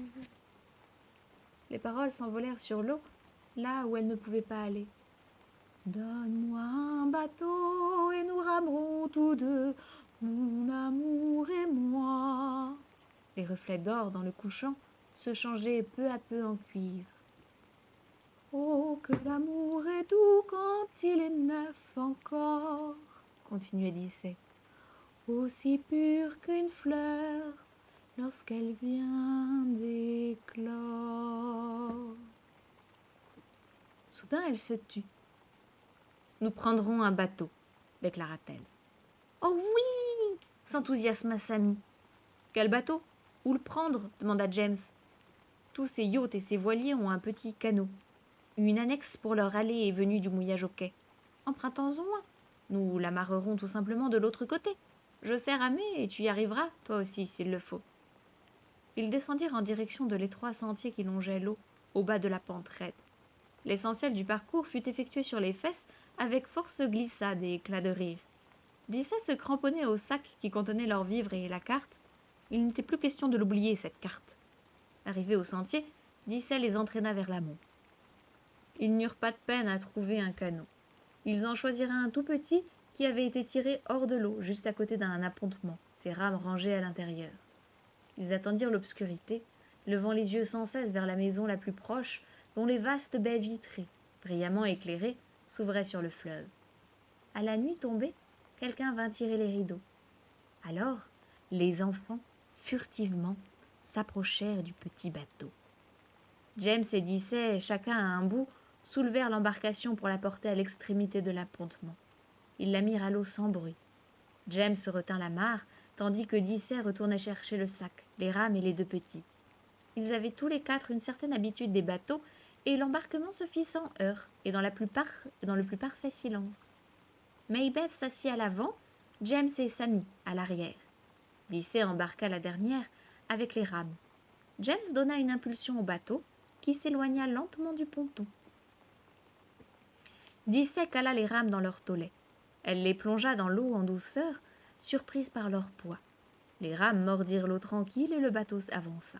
Les paroles s'envolèrent sur l'eau, là où elles ne pouvaient pas aller. Donne-moi un bateau et nous ramerons tous deux, mon amour et moi. Les reflets d'or dans le couchant se changeaient peu à peu en cuivre. Oh, que l'amour est doux quand il est neuf encore, continuait Dissay. Aussi pure qu'une fleur lorsqu'elle vient d'éclore. Soudain, elle se tut. Nous prendrons un bateau, déclara-t-elle. Oh oui, s'enthousiasma Sammy. Quel bateau? Où le prendre? Demanda James. Tous ces yachts et ces voiliers ont un petit canot. Une annexe pour leur aller et venue du mouillage au quai. Empruntons-en un. Nous l'amarrerons tout simplement de l'autre côté. Je sais ramer et tu y arriveras, toi aussi, s'il le faut. Ils descendirent en direction de l'étroit sentier qui longeait l'eau, au bas de la pente raide. L'essentiel du parcours fut effectué sur les fesses, avec force glissade et éclats de rire. Dissay se cramponnait au sac qui contenait leurs vivres et la carte. Il n'était plus question de l'oublier, cette carte. Arrivés au sentier, Dissay les entraîna vers l'amont. Ils n'eurent pas de peine à trouver un canot. Ils en choisirent un tout petit qui avait été tiré hors de l'eau, juste à côté d'un appontement, ses rames rangées à l'intérieur. Ils attendirent l'obscurité, levant les yeux sans cesse vers la maison la plus proche, dont les vastes baies vitrées, brillamment éclairées, s'ouvraient sur le fleuve. À la nuit tombée, quelqu'un vint tirer les rideaux. Alors, les enfants, furtivement, s'approchèrent du petit bateau. James et Dicey, chacun à un bout, soulevèrent l'embarcation pour la porter à l'extrémité de l'appontement. Ils la mirent à l'eau sans bruit. James retint la mare, tandis que Dicey retournait chercher le sac, les rames et les deux petits. Ils avaient tous les quatre une certaine habitude des bateaux, et l'embarquement se fit sans heurts et dans le plus parfait silence. Maybeth s'assit à l'avant, James et Sammy à l'arrière. Dicey embarqua la dernière avec les rames. James donna une impulsion au bateau, qui s'éloigna lentement du ponton. Dicey cala les rames dans leur tollet. Elle les plongea dans l'eau en douceur, surprise par leur poids. Les rames mordirent l'eau tranquille et le bateau avança.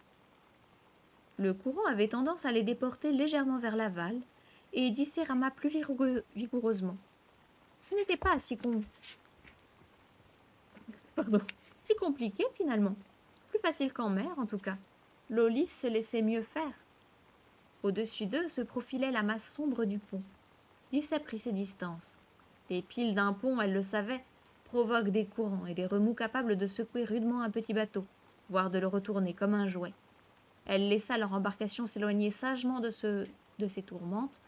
Le courant avait tendance à les déporter légèrement vers l'aval, et Dicey rama plus vigoureusement. Ce n'était pas si compliqué finalement. Plus facile qu'en mer en tout cas. L'eau lisse se laissait mieux faire. Au-dessus d'eux se profilait la masse sombre du pont. Dicey prit ses distances. Les piles d'un pont, elle le savait, provoquent des courants et des remous capables de secouer rudement un petit bateau, voire de le retourner comme un jouet. Elle laissa leur embarcation s'éloigner sagement de ces tourmentes,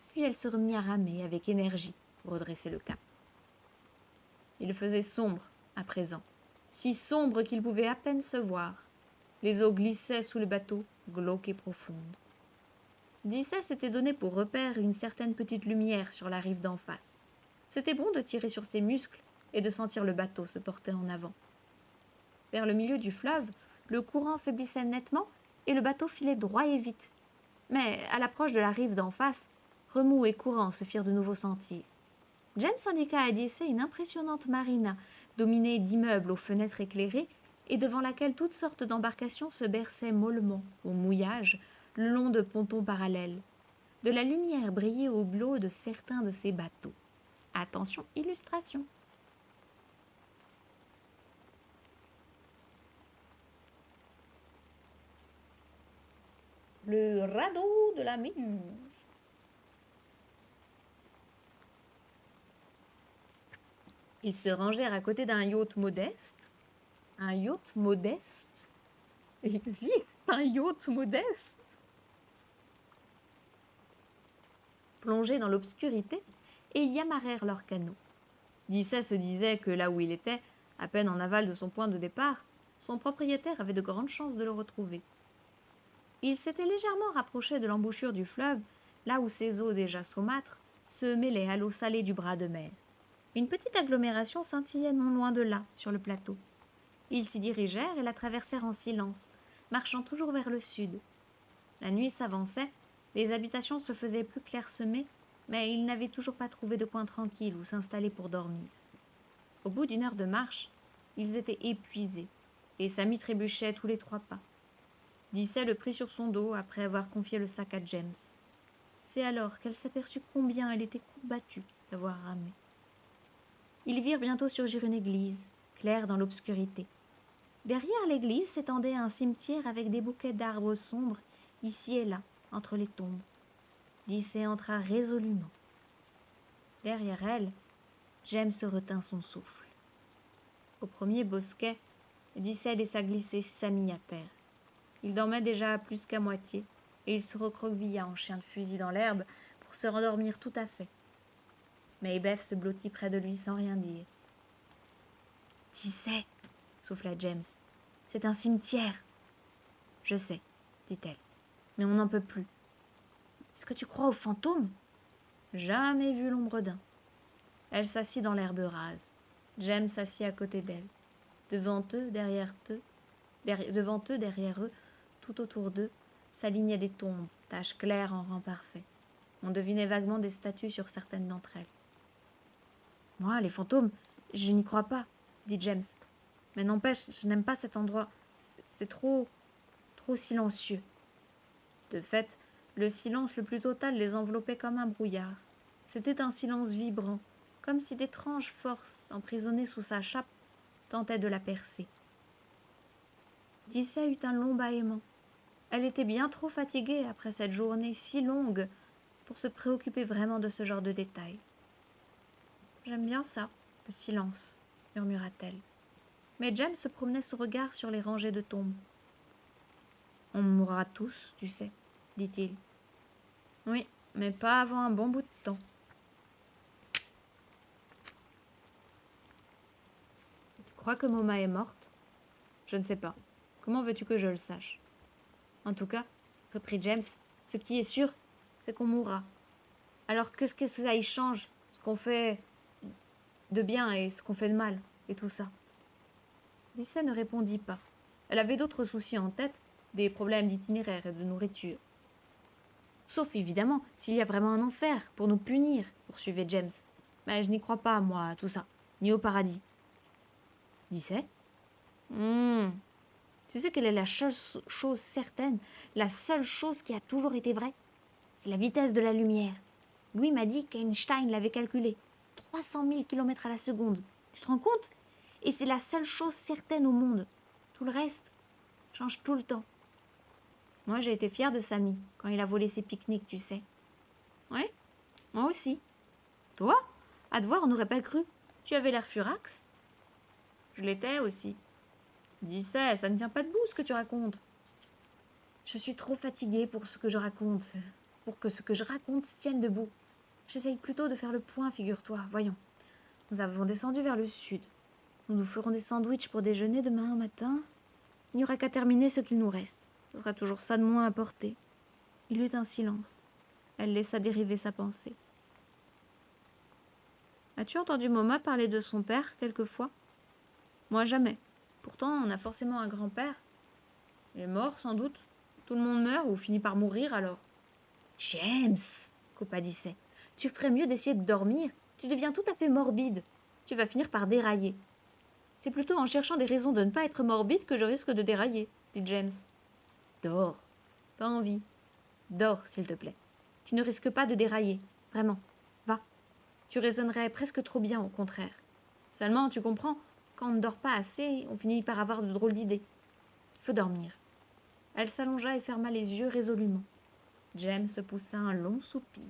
puis elle se remit à ramer avec énergie pour redresser le cap. Il faisait sombre à présent, si sombre qu'il pouvait à peine se voir. Les eaux glissaient sous le bateau, glauques et profondes. Dicey s'était donné pour repère une certaine petite lumière sur la rive d'en face. C'était bon de tirer sur ses muscles et de sentir le bateau se porter en avant. Vers le milieu du fleuve, le courant faiblissait nettement et le bateau filait droit et vite. Mais à l'approche de la rive d'en face, remous et courants se firent de nouveau sentir. James indiqua à Dicey une impressionnante marina, dominée d'immeubles aux fenêtres éclairées et devant laquelle toutes sortes d'embarcations se berçaient mollement, au mouillage, le long de pontons parallèles. De la lumière brillait au hublot de certains de ces bateaux. Attention, illustration. Le radeau de la Méduse. Ils se rangèrent à côté d'un yacht modeste. Un yacht modeste? Il existe un yacht modeste? Plongés dans l'obscurité, et y amarrèrent leur canot. Dicey se disait que là où il était, à peine en aval de son point de départ, son propriétaire avait de grandes chances de le retrouver. Il s'était légèrement rapproché de l'embouchure du fleuve, là où ses eaux déjà saumâtres se mêlaient à l'eau salée du bras de mer. Une petite agglomération scintillait non loin de là, sur le plateau. Ils s'y dirigèrent et la traversèrent en silence, marchant toujours vers le sud. La nuit s'avançait, les habitations se faisaient plus clairsemées, mais ils n'avaient toujours pas trouvé de coin tranquille où s'installer pour dormir. Au bout d'une heure de marche, ils étaient épuisés, et Sammy trébuchait tous les 3 pas. Dicey le prit sur son dos après avoir confié le sac à James. C'est alors qu'elle s'aperçut combien elle était combattue d'avoir ramé. Ils virent bientôt surgir une église, claire dans l'obscurité. Derrière l'église s'étendait un cimetière avec des bouquets d'arbres sombres, ici et là, entre les tombes. Dicey entra résolument. Derrière elle, James retint son souffle. Au premier bosquet, Dicey laissa glisser Sammy à terre. Il dormait déjà plus qu'à moitié, et il se recroquevilla en chien de fusil dans l'herbe pour se rendormir tout à fait. Maybeth se blottit près de lui sans rien dire. « Dicey, souffla James, c'est un cimetière. »« Je sais, dit-elle, mais on n'en peut plus. »« Est-ce que tu crois aux fantômes ?»« Jamais vu l'ombre d'un. » Elle s'assit dans l'herbe rase. James s'assit à côté d'elle. Devant eux, derrière eux, tout autour d'eux, s'alignaient des tombes, taches claires en rang parfait. On devinait vaguement des statues sur certaines d'entre elles. « Moi, les fantômes, je n'y crois pas, dit James. Mais n'empêche, je n'aime pas cet endroit. C'est trop silencieux. » De fait, le silence le plus total les enveloppait comme un brouillard. C'était un silence vibrant, comme si d'étranges forces, emprisonnées sous sa chape, tentaient de la percer. Dicey eut un long bâillement. Elle était bien trop fatiguée après cette journée si longue pour se préoccuper vraiment de ce genre de détails. J'aime bien ça, le silence, murmura-t-elle. Mais James se promenait son regard sur les rangées de tombes. On mourra tous, tu sais, dit-il. Oui, mais pas avant un bon bout de temps. Tu crois que Moma est morte? Je ne sais pas. Comment veux-tu que je le sache? En tout cas, reprit James, ce qui est sûr, c'est qu'on mourra. Alors qu'est-ce que ça y change, ce qu'on fait de bien et ce qu'on fait de mal, et tout ça? Dissay ne répondit pas. Elle avait d'autres soucis en tête, des problèmes d'itinéraire et de nourriture. Sauf évidemment s'il y a vraiment un enfer pour nous punir, poursuivait James. Mais je n'y crois pas, moi, à tout ça, ni au paradis. Dissay? Tu sais quelle est la chose certaine, la seule chose qui a toujours été vraie? C'est la vitesse de la lumière. Louis m'a dit qu'Einstein l'avait calculée. 300 000 km à la seconde. Tu te rends compte? Et c'est la seule chose certaine au monde. Tout le reste change tout le temps. Moi, j'ai été fière de Samy quand il a volé ses pique-niques, tu sais. Oui, moi aussi. Toi? À te voir, on n'aurait pas cru. Tu avais l'air furax. Je l'étais aussi. Dissay, ça ne tient pas debout ce que tu racontes. Je suis trop fatiguée pour ce que je raconte. Pour que ce que je raconte tienne debout. J'essaye plutôt de faire le point, figure-toi. Voyons. Nous avons descendu vers le sud. Nous nous ferons des sandwichs pour déjeuner demain matin. Il n'y aura qu'à terminer ce qu'il nous reste. Ce sera toujours ça de moins à porter. Il eut un silence. Elle laissa dériver sa pensée. As-tu entendu Moma parler de son père quelquefois? Moi jamais. Pourtant, on a forcément un grand-père. Il est mort, sans doute. Tout le monde meurt ou finit par mourir alors. James, coupa Dissay, tu ferais mieux d'essayer de dormir. Tu deviens tout à fait morbide. Tu vas finir par dérailler. C'est plutôt en cherchant des raisons de ne pas être morbide que je risque de dérailler, dit James. Dors. Pas envie. Dors, s'il te plaît. Tu ne risques pas de dérailler. Vraiment. Va. Tu raisonnerais presque trop bien, au contraire. Seulement, tu comprends, quand on ne dort pas assez, on finit par avoir de drôles d'idées. Il faut dormir. Elle s'allongea et ferma les yeux résolument. James poussa un long soupir.